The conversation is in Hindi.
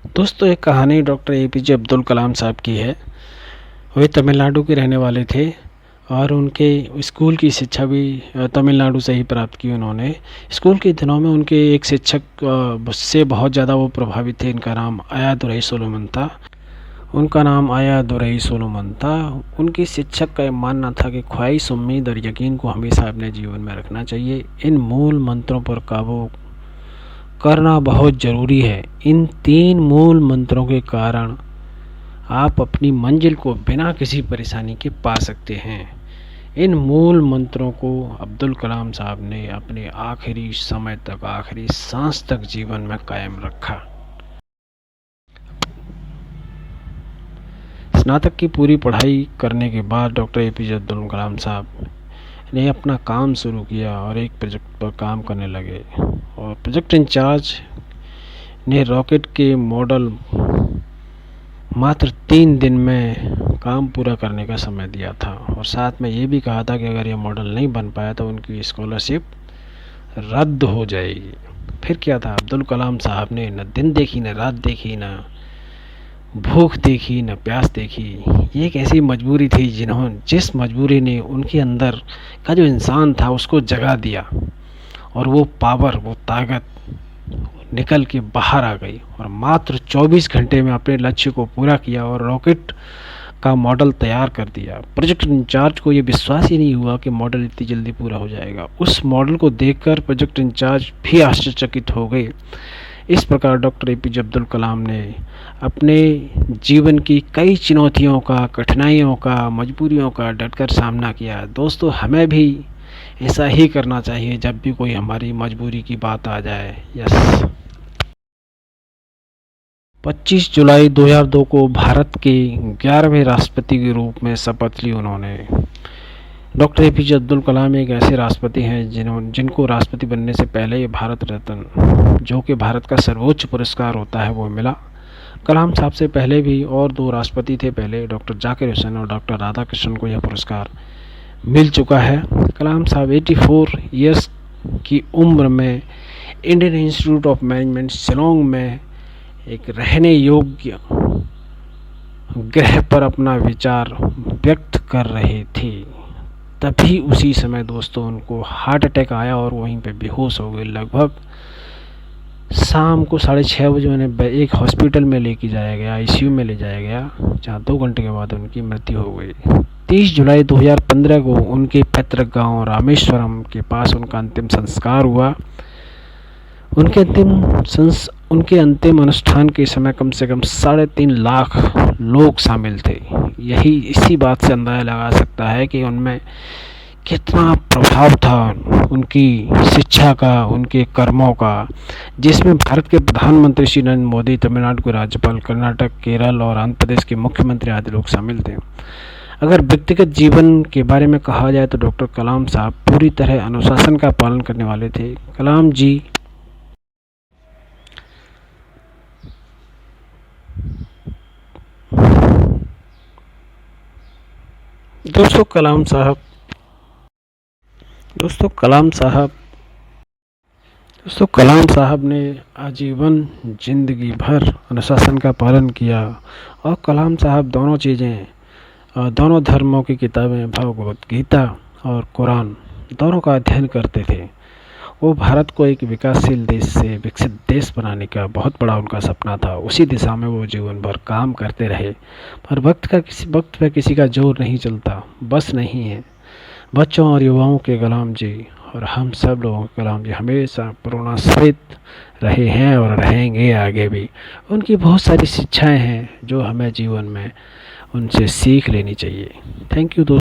दोस्तों, एक कहानी डॉक्टर एपीजे अब्दुल कलाम साहब की है। वे तमिलनाडु के रहने वाले थे और उनके स्कूल की शिक्षा भी तमिलनाडु से ही प्राप्त की उन्होंने। स्कूल के दिनों में उनके एक शिक्षक से बहुत ज़्यादा वो प्रभावित थे। उनका नाम आया दुरई सोलोमन था। उनके शिक्षक का ये मानना था कि ख्वाहिश, उम्मीद और यकीन को हमेशा अपने जीवन में रखना चाहिए। इन मूल मंत्रों पर काबू करना बहुत ज़रूरी है। इन 3 मूल मंत्रों के कारण आप अपनी मंजिल को बिना किसी परेशानी के पा सकते हैं। इन मूल मंत्रों को अब्दुल कलाम साहब ने अपने आखिरी समय तक, आखिरी सांस तक जीवन में कायम रखा। स्नातक की पूरी पढ़ाई करने के बाद डॉक्टर एपीजे अब्दुल कलाम साहब ने अपना काम शुरू किया और एक प्रोजेक्ट पर काम करने लगे। और प्रोजेक्ट इंचार्ज ने रॉकेट के मॉडल मात्र 3 दिन में काम पूरा करने का समय दिया था और साथ में ये भी कहा था कि अगर ये मॉडल नहीं बन पाया तो उनकी स्कॉलरशिप रद्द हो जाएगी। फिर क्या था, अब्दुल कलाम साहब ने न दिन देखी, न रात देखी, न भूख देखी, न प्यास देखी। ये एक ऐसी मजबूरी थी जिस मजबूरी ने उनके अंदर का जो इंसान था उसको जगा दिया और वो पावर, वो ताकत निकल के बाहर आ गई और मात्र 24 घंटे में अपने लक्ष्य को पूरा किया और रॉकेट का मॉडल तैयार कर दिया। प्रोजेक्ट इंचार्ज को ये विश्वास ही नहीं हुआ कि मॉडल इतनी जल्दी पूरा हो जाएगा। उस मॉडल को देखकर प्रोजेक्ट इंचार्ज भी आश्चर्यचकित हो गए। इस प्रकार डॉक्टर एपीजे अब्दुल कलाम ने अपने जीवन की कई चुनौतियों का, कठिनाइयों का, मजबूरियों का डटकर सामना किया। दोस्तों, हमें भी ऐसा ही करना चाहिए जब भी कोई हमारी मजबूरी की बात आ जाए। यस। 25 जुलाई 2002 को भारत के 11वें राष्ट्रपति के रूप में शपथ ली उन्होंने। डॉक्टर एपीजे अब्दुल कलाम एक ऐसे राष्ट्रपति हैं जिनको राष्ट्रपति बनने से पहले ये भारत रत्न, जो कि भारत का सर्वोच्च पुरस्कार होता है, वो मिला। कलाम साहब से पहले भी और 2 राष्ट्रपति थे, पहले डॉक्टर जाकिर हुसैन और डॉक्टर राधाकृष्णन को यह पुरस्कार मिल चुका है। कलाम साहब 84 ईयर्स की उम्र में Indian institute of management Shillong में एक रहने योग्य ग्रह पर अपना विचार व्यक्त कर रहे थे। तभी उसी समय दोस्तों उनको हार्ट अटैक आया और वहीं पे बेहोश हो गए। लगभग शाम को 6:30 बजे उन्हें एक हॉस्पिटल में लेके जाया गया, आईसीयू में ले जाया गया, जहाँ 2 घंटे के बाद उनकी मृत्यु हो गई। 30 जुलाई 2015 को उनके पैतृक गांव रामेश्वरम के पास उनका अंतिम संस्कार हुआ। उनके अंतिम अनुष्ठान के समय कम से कम 3.5 लाख लोग शामिल थे। यही इसी बात से अंदाजा लगा सकता है कि उनमें कितना प्रभाव था उनकी शिक्षा का, उनके कर्मों का, जिसमें भारत के प्रधानमंत्री श्री नरेंद्र मोदी, तमिलनाडु के राज्यपाल, कर्नाटक, केरल और आंध्र प्रदेश के मुख्यमंत्री आदि लोग शामिल थे। अगर व्यक्तिगत जीवन के बारे में कहा जाए तो डॉक्टर कलाम साहब पूरी तरह अनुशासन का पालन करने वाले थे। कलाम जी दोस्तों कलाम साहब ने आजीवन जिंदगी भर अनुशासन का पालन किया और कलाम साहब दोनों धर्मों की किताबें, भगवत गीता और कुरान, दोनों का अध्ययन करते थे। वो भारत को एक विकासशील देश से विकसित देश बनाने का बहुत बड़ा उनका सपना था। उसी दिशा में वो जीवन भर काम करते रहे। पर वक्त पे किसी का जोर नहीं चलता, बस नहीं है। बच्चों और युवाओं के कलाम जी और हम सब लोगों के कलाम जी हमेशा प्रेरणास्पद रहे हैं और रहेंगे आगे भी। उनकी बहुत सारी शिक्षाएं हैं जो हमें जीवन में उनसे सीख लेनी चाहिए। थैंक यू दोस्तों।